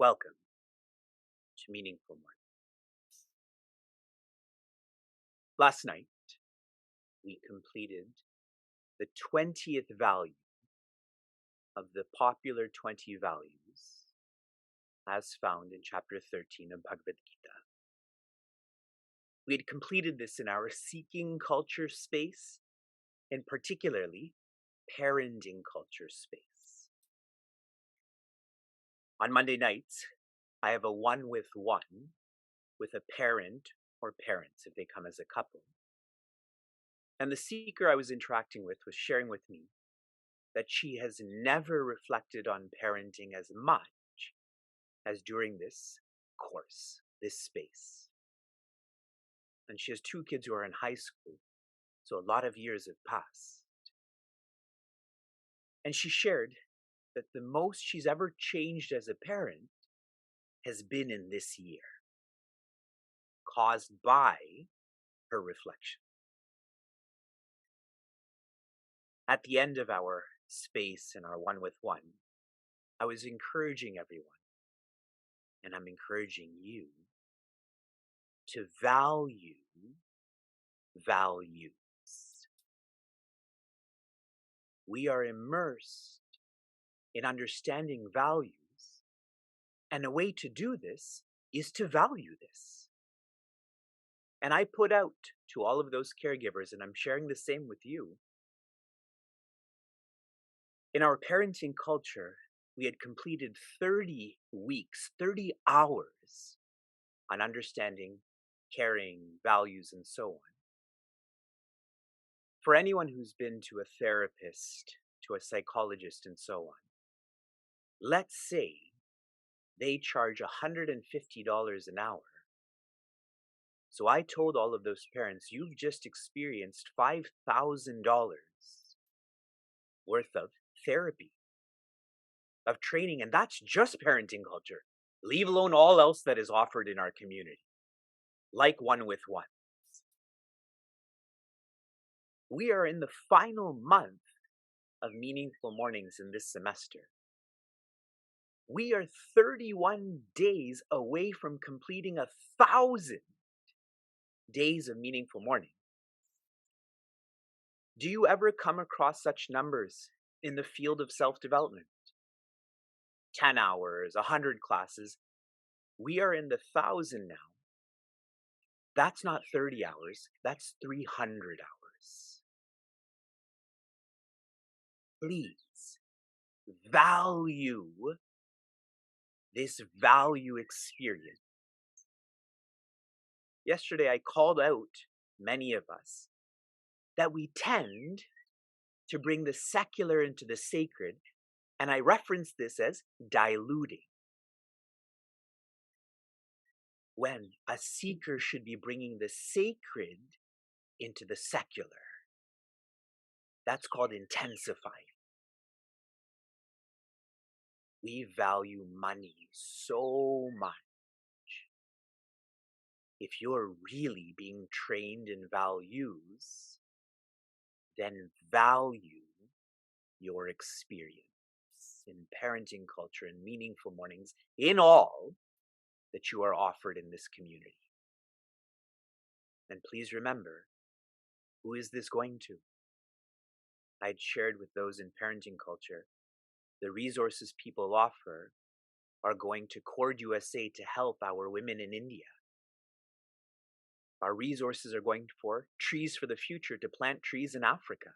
Welcome to Meaningful Morning. Last night, we completed the 20th value of the popular 20 values as found in chapter 13 of Bhagavad Gita. We had completed this in our seeking culture space, and particularly parenting culture space. On Monday nights, I have a one-with-one with a parent or parents if they come as a couple. And the seeker I was interacting with was sharing with me that she has never reflected on parenting as much as during this course, this space. And she has 2 kids who are in high school, so a lot of years have passed. And she shared that the most she's ever changed as a parent has been in this year, caused by her reflection. At the end of our space and our one-with-one, I was encouraging everyone, and I'm encouraging you, to value values. We are immersed in understanding values, and a way to do this is to value this. And I put out to all of those caregivers, and I'm sharing the same with you. In our parenting culture, we had completed 30 weeks, 30 hours on understanding, caring, values, and so on. For anyone who's been to a therapist, to a psychologist, and so on, let's say they charge $150 an hour. So I told all of those parents, you've just experienced $5,000 worth of therapy, of training, and that's just parenting culture, leave alone all else that is offered in our community, like one-with-one. We are in the final month of Meaningful Mornings in this semester. We are 31 days away from completing 1,000 days of Meaningful Morning. Do you ever come across such numbers in the field of self-development? 10 hours, 100 classes. We are in the 1,000 now. That's not 30 hours, that's 300 hours. Please value this value experience. Yesterday, I called out many of us that we tend to bring the secular into the sacred, and I reference this as diluting. When a seeker should be bringing the sacred into the secular. That's called intensifying. We value money so much. If you're really being trained in values, then value your experience in parenting culture and Meaningful Mornings, in all that you are offered in this community. And please remember, who is this going to? I'd shared with those in parenting culture, the resources people offer are going to Cord USA to help our women in India. Our resources are going for Trees for the Future to plant trees in Africa.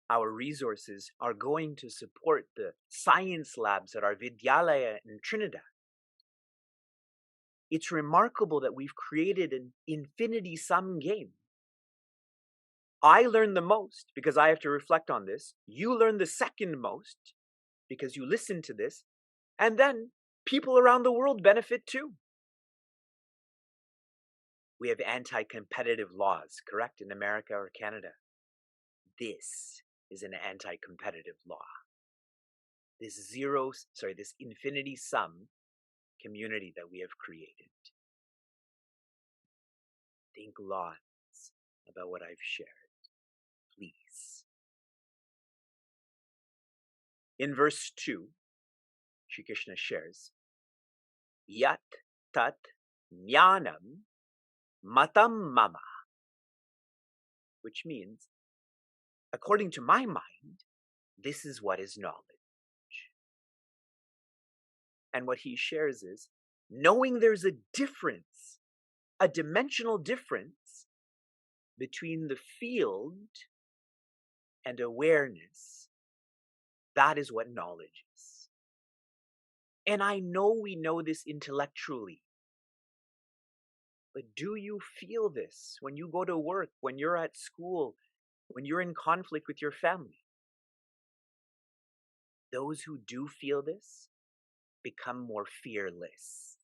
Our resources are going to support the science labs at our Vidyalaya in Trinidad. It's remarkable that we've created an infinity sum game. I learn the most because I have to reflect on this. You learn the second most because you listen to this. And then people around the world benefit too. We have anti-competitive laws, correct, in America or Canada. This is an anti-competitive law. This infinity sum community that we have created. Think lots about what I've shared, please. In verse 2, Shri Krishna shares, Yat tat jnanam matam mama, which means, according to my mind, this is what is knowledge. And what he shares is, knowing there's a difference, a dimensional difference between the field and awareness, that is what knowledge is. And I know we know this intellectually, but do you feel this when you go to work, when you're at school, when you're in conflict with your family? Those who do feel this become more fearless.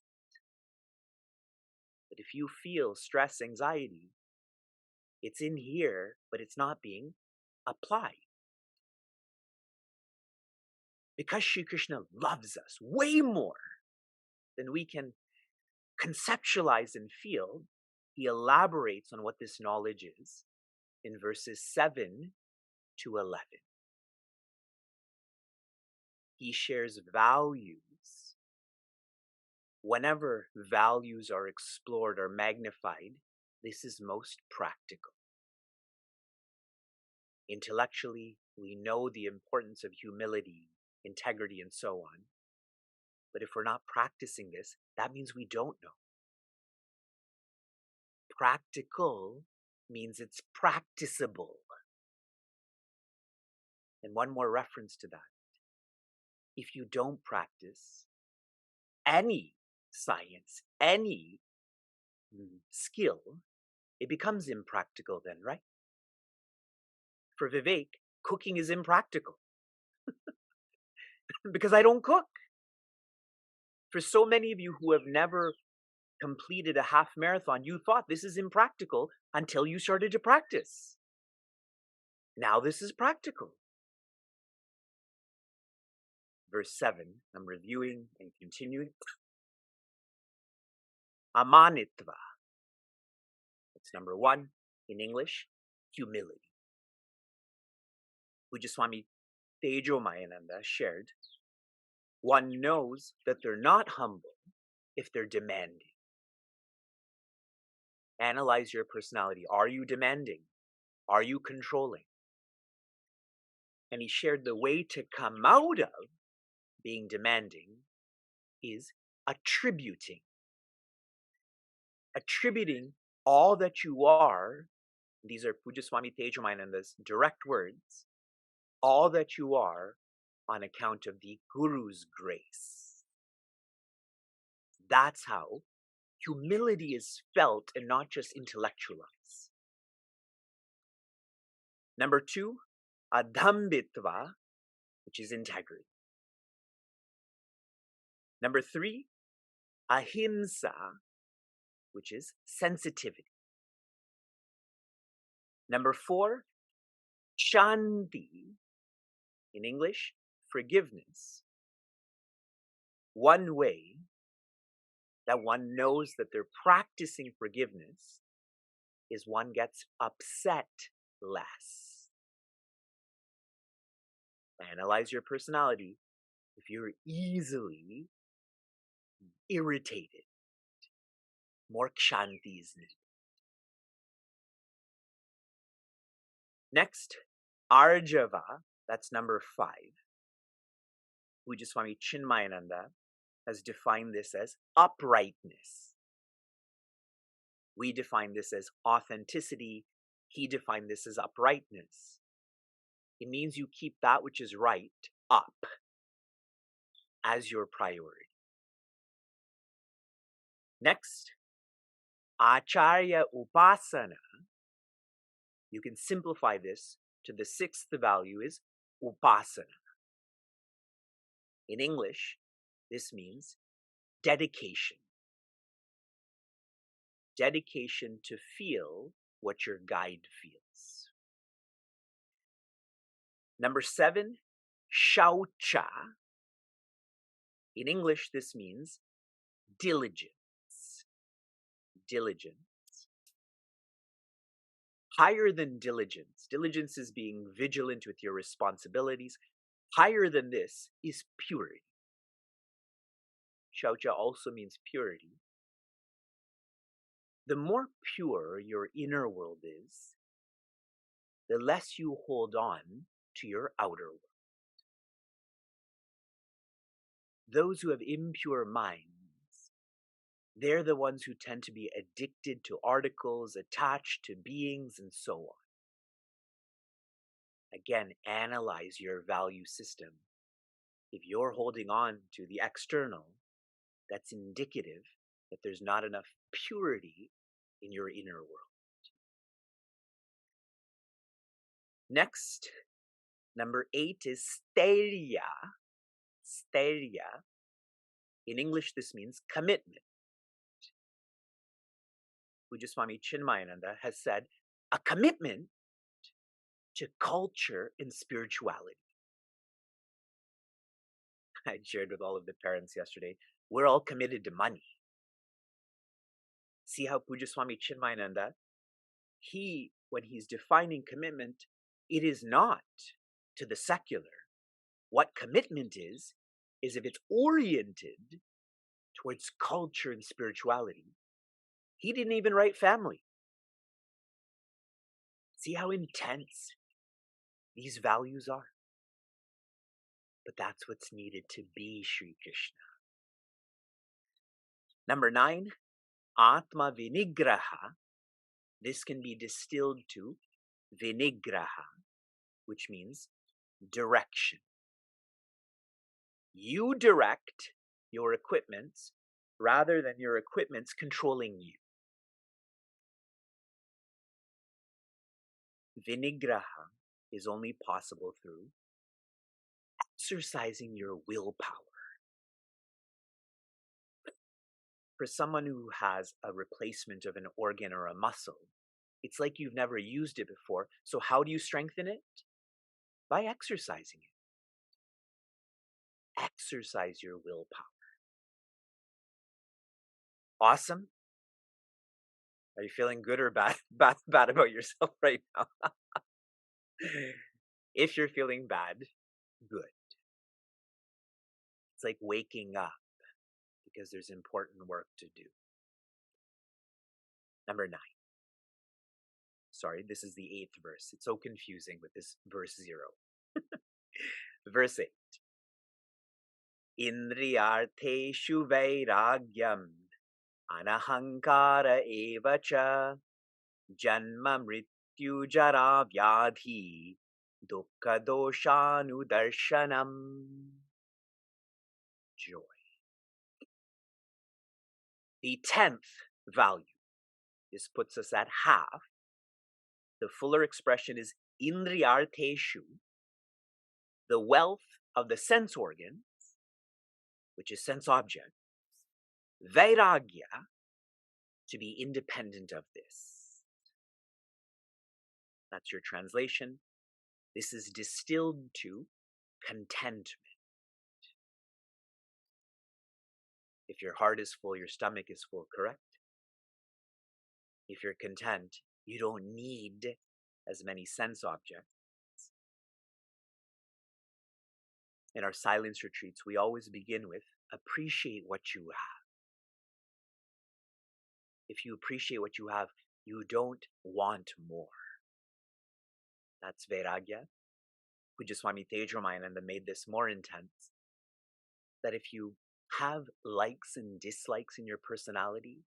But if you feel stress, anxiety, it's in here, but it's not being applied. Because Shri Krishna loves us way more than we can conceptualize and feel, he elaborates on what this knowledge is in verses 7 to 11. He shares values. Whenever values are explored or magnified, this is most practical. Intellectually, we know the importance of humility, integrity, and so on. But if we're not practicing this, that means we don't know. Practical means it's practicable. And one more reference to that. If you don't practice any science, any skill, it becomes impractical then, right? For Vivek, cooking is impractical because I don't cook. For so many of you who have never completed a half marathon, you thought this is impractical until you started to practice. Now this is practical. Verse 7, I'm reviewing and continuing. Amanitva. That's number 1 in English, humility. Pujaswami Tejo Mayananda shared, one knows that they're not humble if they're demanding. Analyze your personality. Are you demanding? Are you controlling? And he shared the way to come out of being demanding is attributing. Attributing all that you are, these are Pujaswami Tejomayananda's direct words, all that you are on account of the Guru's grace. That's how humility is felt and not just intellectualized. Number 2, adhambitva, which is integrity. Number 3, ahimsa, which is sensitivity. Number 4, shanti, in English, forgiveness. One way that one knows that they're practicing forgiveness is one gets upset less. Analyze your personality. If you're easily irritated, more kshanti is needed. Next, arjava, that's number 5. Pujaswami Chinmayananda has defined this as uprightness. We define this as authenticity. He defined this as uprightness. It means you keep that which is right up as your priority. Next, acharya upasana. You can simplify this to the 6th value is upasana. In English, this means dedication. Dedication to feel what your guide feels. Number 7, shaucha. In English, this means diligence. Diligence. Higher than diligence. Diligence is being vigilant with your responsibilities. Higher than this is purity. Shaucha also means purity. The more pure your inner world is, the less you hold on to your outer world. Those who have impure minds, they're the ones who tend to be addicted to articles, attached to beings, and so on. Again, analyze your value system. If you're holding on to the external, that's indicative that there's not enough purity in your inner world. Next, number 8 is steria. Steria. In English, this means commitment. Pujaswami Chinmayananda has said, a commitment to culture and spirituality. I shared with all of the parents yesterday, we're all committed to money. See how Pujaswami Chinmayananda, when he's defining commitment, it is not to the secular. What commitment is if it's oriented towards culture and spirituality. He didn't even write family. See how intense these values are? But that's what's needed to be Sri Krishna. Number 9, Atma Vinigraha. This can be distilled to Vinigraha, which means direction. You direct your equipments rather than your equipments controlling you. Vinigraha is only possible through exercising your willpower. For someone who has a replacement of an organ or a muscle, it's like you've never used it before. So how do you strengthen it? By exercising it. Exercise your willpower. Awesome? Are you feeling good or bad about yourself right now? If you're feeling bad, good. It's like waking up because there's important work to do. Number 9. Sorry, this is the 8th verse. It's so confusing with this verse 0. Verse 8. Indriyartheshu vairagyam anahankara evacha janma mrityu jara vyadhi dukkha doshanudarshanam. Joy. The 10th value. This puts us at half. The fuller expression is indriyartheshu, the wealth of the sense organs, which is sense objects, vairagya, to be independent of this. That's your translation. This is distilled to contentment. If your heart is full, your stomach is full, correct? If you're content, you don't need as many sense objects. In our silence retreats, we always begin with appreciate what you have. If you appreciate what you have, you don't want more. That's Vairagya. Pujaswami Tejramananda made this more intense. That if you have likes and dislikes in your personality,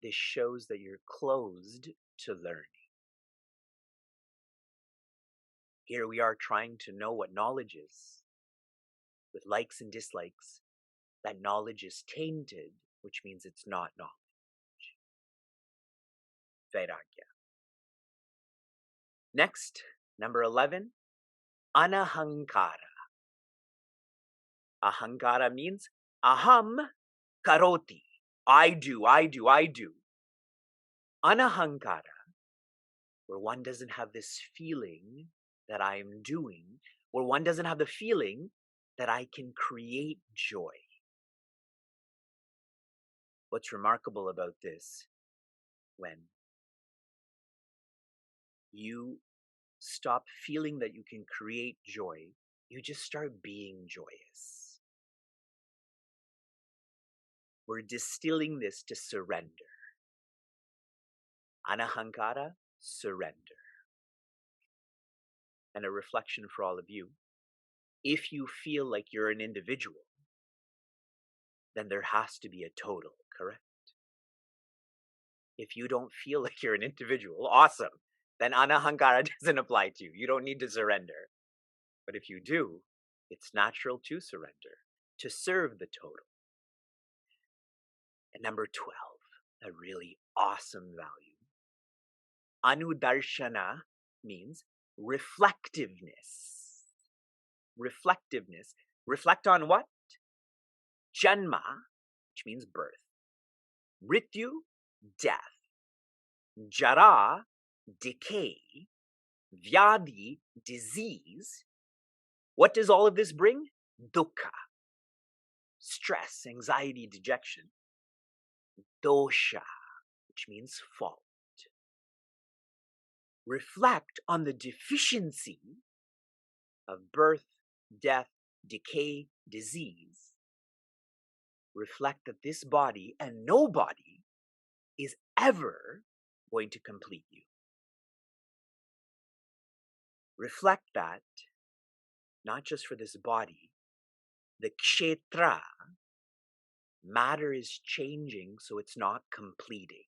this shows that you're closed to learning. Here we are trying to know what knowledge is. With likes and dislikes, that knowledge is tainted, which means it's not knowledge. Vairagya. Next, number 11, anahankara. Ahankara means aham karoti. I do. Anahankara, where one doesn't have this feeling that I am doing, where one doesn't have the feeling that I can create joy. What's remarkable about this, when you stop feeling that you can create joy, you just start being joyous. we're distilling this to surrender. Anahankara, surrender. And a reflection for all of you. If you feel like you're an individual, then there has to be a total, correct? If you don't feel like you're an individual, awesome. Then anahankara doesn't apply to you. You don't need to surrender. But if you do, it's natural to surrender, to serve the total. And number 12, a really awesome value. Anudarshana means reflectiveness. Reflectiveness. Reflect on what? Janma, which means birth. Mrityu, death. Jara, decay. Vyadi, disease. What does all of this bring? Dukkha, stress, anxiety, dejection. Dosha, which means fault. Reflect on the deficiency of birth, death, decay, disease. Reflect that this body and no body is ever going to complete you. Reflect that, not just for this body, the kshetra, matter is changing, so it's not completing.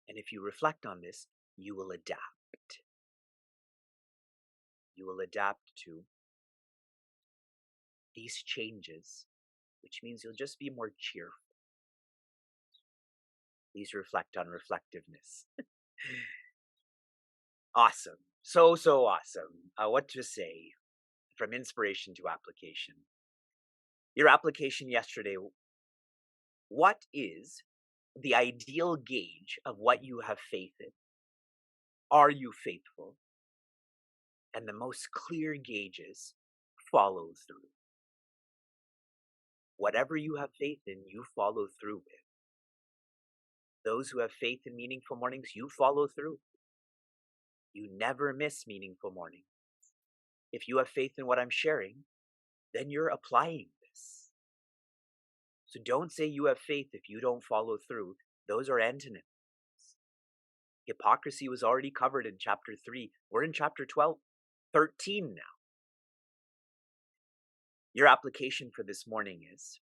And if you reflect on this, you will adapt. You will adapt to these changes, which means you'll just be more cheerful. Please reflect on reflectiveness. Awesome. So awesome. What to say? From inspiration to application. Your application yesterday. What is the ideal gauge of what you have faith in? Are you faithful? And the most clear gauge is follow through. Whatever you have faith in, you follow through with. Those who have faith in meaningful mornings, you follow through. You never miss meaningful mornings. If you have faith in what I'm sharing, then you're applying this. So don't say you have faith if you don't follow through. Those are antonyms. Hypocrisy was already covered in chapter 3. We're in chapter 13 now. Your application for this morning is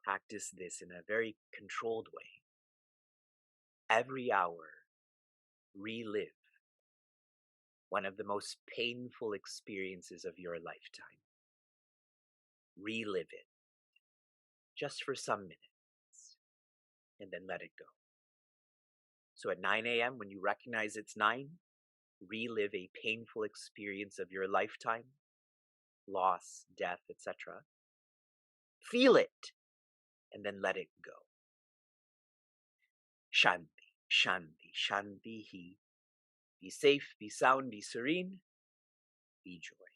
practice this in a very controlled way. Every hour, relive one of the most painful experiences of your lifetime. Relive it just for some minutes and then let it go. So at 9 a.m., when you recognize it's 9, relive a painful experience of your lifetime, loss, death, etc. Feel it and then let it go. Shanti, shanti, shanti. Be safe, be sound, be serene, be joy.